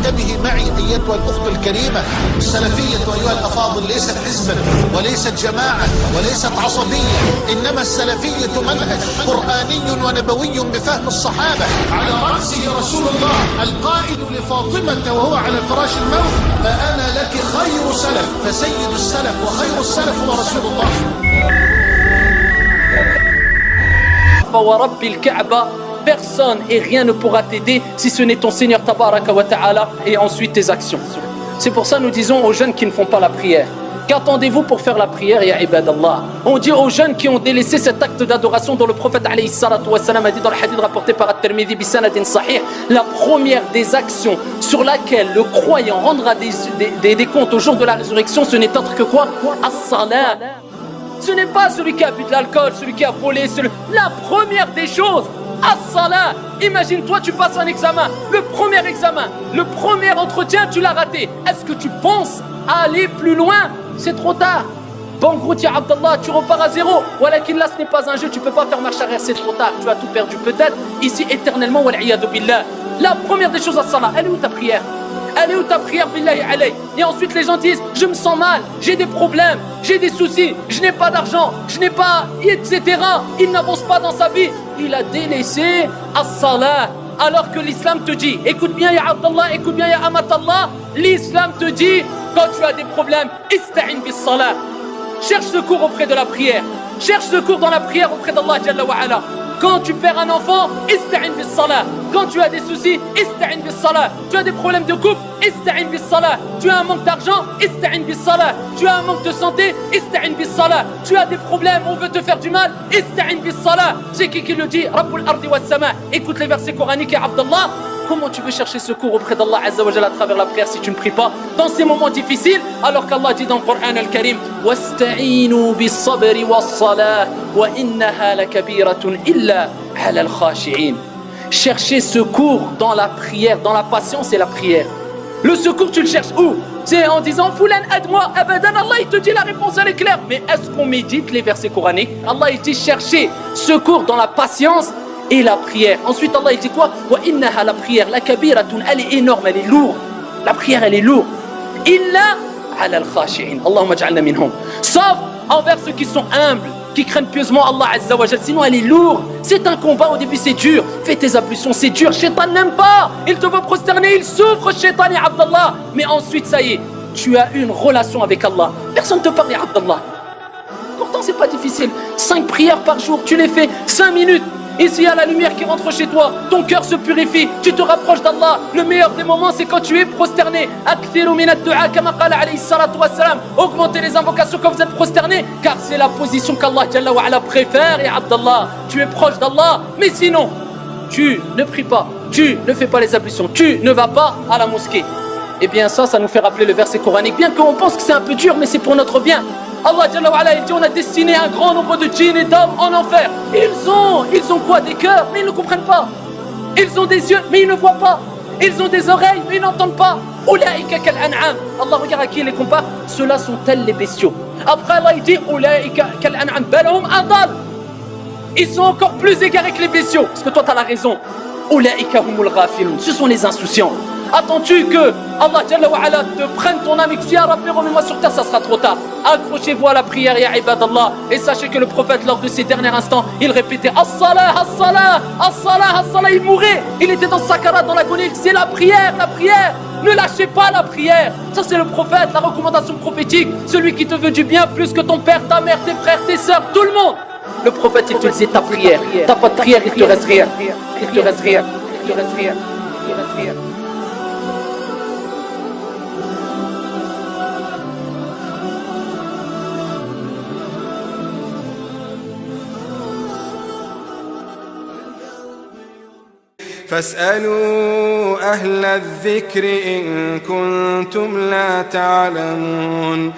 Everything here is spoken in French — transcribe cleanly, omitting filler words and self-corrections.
انتبهي معي أيتها الأخت الكريمة. السلفية أيها الأفاضل ليست حزبا وليست جماعة وليست عصبية، إنما السلفية منهج قرآني ونبوي بفهم الصحابة، على رأسه رسول الله القائل لفاطمة وهو على فراش الموت: فأنا لك خير سلف. فسيد السلف وخير السلف هو رسول الله. ورب الكعبة, personne et rien ne pourra t'aider si ce n'est ton Seigneur Tabaraka wa Ta'ala et ensuite tes actions. C'est pour ça que nous disons aux jeunes qui ne font pas la prière: qu'attendez-vous pour faire la prière, ya ibadallah? On dit aux jeunes qui ont délaissé cet acte d'adoration dont le prophète alayhi salatu wa salam a dit dans le hadith rapporté par At-Tirmidhi bi sanadin sahih, la première des actions sur laquelle le croyant rendra des comptes au jour de la résurrection, ce n'est autre que quoi? As-salat. Ce n'est pas celui qui a bu de l'alcool, celui qui a volé, la première des choses, as-salat. Imagine-toi, tu passes un examen, le premier entretien, tu l'as raté. Est-ce que tu penses à aller plus loin? C'est trop tard. Bon gros, ya Abdallah, tu repars à zéro. Walakin là, ce n'est pas un jeu, tu peux pas faire marche arrière, c'est trop tard. Tu as tout perdu, peut-être, ici, éternellement, wal'iyadu billah. La première des choses, as-salat. Elle est où ta prière? Elle est où ta prière, billahi alayh? Et ensuite les gens disent: je me sens mal, j'ai des problèmes, j'ai des soucis, je n'ai pas d'argent, je n'ai pas, etc. Il n'avance pas dans sa vie. Il a délaissé as-salah. Alors que l'islam te dit, écoute bien ya Abdallah, écoute bien ya Amatallah, l'islam te dit, quand tu as des problèmes, ista'in bis-salah. Cherche secours auprès de la prière. Cherche secours dans la prière auprès d'Allah Jalla wa Ala. Quand tu perds un enfant, ista'in bis-salah. Quand tu as des soucis, ista'in bis-salah. Tu as des problèmes de couple, ista'in bis-salah. Tu as un manque d'argent, ista'in bis-salah. Tu as un manque de santé, ista'in bis-salah. Tu as des problèmes, on veut te faire du mal, ista'in bis-salah. C'est qui le dit? Rabbul ardi was sama. Écoute les versets coraniques, ya Abdallah. Comment tu veux chercher secours auprès d'Allah Azza wa Jalla à travers la prière si tu ne pries pas dans ces moments difficiles, alors qu'Allah dit dans le Coran al-Karim: wasta'inu bis-sabri was-salah wa innaha lakabiratun illa 'ala al-khashi'in. Chercher secours dans la prière, dans la patience et la prière. Le secours, tu le cherches où? C'est en disant: Foulan, aide-moi. Abadan, Allah il te dit la réponse, elle est claire. Mais est-ce qu'on médite les versets coraniques? Allah il dit chercher secours dans la patience et la prière. Ensuite Allah il dit quoi? Wa innaha, la prière, la kabiratun, elle est énorme, elle est lourde. La prière elle est lourde. Illa ala al-khashi'in. Allahumma ja'alna minhum. Sauf envers ceux qui sont humbles, qui craignent pieusement Allah Azza wa Jal. Sinon elle est lourde. C'est un combat, au début c'est dur. Fais tes ablutions, c'est dur. Shaitan n'aime pas. Il te veut prosterner, il souffre, Shaitan et Abdallah. Mais ensuite ça y est, tu as une relation avec Allah. Personne ne te parle, Abdallah. Pourtant c'est pas difficile. 5 prières par jour, tu les fais 5 minutes. Ici il y a la lumière qui rentre chez toi, ton cœur se purifie, tu te rapproches d'Allah. Le meilleur des moments c'est quand tu es prosterné. Akthiru min ad-du'a kama qala alayhi salatu wassalam. Augmentez les invocations quand vous êtes prosterné, car c'est la position qu'Allah Jalla wa Ala préfère. Et Abdallah, tu es proche d'Allah. Mais sinon, tu ne pries pas, tu ne fais pas les ablutions, tu ne vas pas à la mosquée. Et bien ça nous fait rappeler le verset coranique. Bien qu'on pense que c'est un peu dur, mais c'est pour notre bien. Allah Jalla wa Ala, il dit: on a destiné un grand nombre de djinns et d'hommes en enfer. Ils ont quoi? Des cœurs, mais ils ne comprennent pas. Ils ont des yeux, mais ils ne voient pas. Ils ont des oreilles, mais ils n'entendent pas. Ulaïka kal an'am. Allah regarde à qui il les compare. Ceux-là sont tels les bestiaux. Après Allah il dit: Ulaïka kal an'am balhum adal. Ils sont encore plus égarés que les bestiaux. Parce que toi tu as la raison. Ulaïka humul ghafilun. Ce sont les insouciants. Attends-tu que Allah Jalla wa Ala te prenne ton âme et que tu dis: ah Rabbi, remets-moi sur terre? Ça sera trop tard. Accrochez-vous à la prière, ya ibadallah. Et sachez que le prophète, lors de ses derniers instants, il répétait: as-salah, as-salah, as-salah, as-salah. Il mourait, il était dans sakarat, dans l'agonie. Il disait: la prière, la prière. Ne lâchez pas la prière. Ça c'est le prophète, la recommandation prophétique. Celui qui te veut du bien plus que ton père, ta mère, tes frères, tes sœurs, tout le monde. Le prophète il te disait: ta prière. T'as pas de prière, il te reste rien. Il te reste rien. Il te reste rien. Il te reste rien. فاسألوا أهل الذكر إن كنتم لا تعلمون.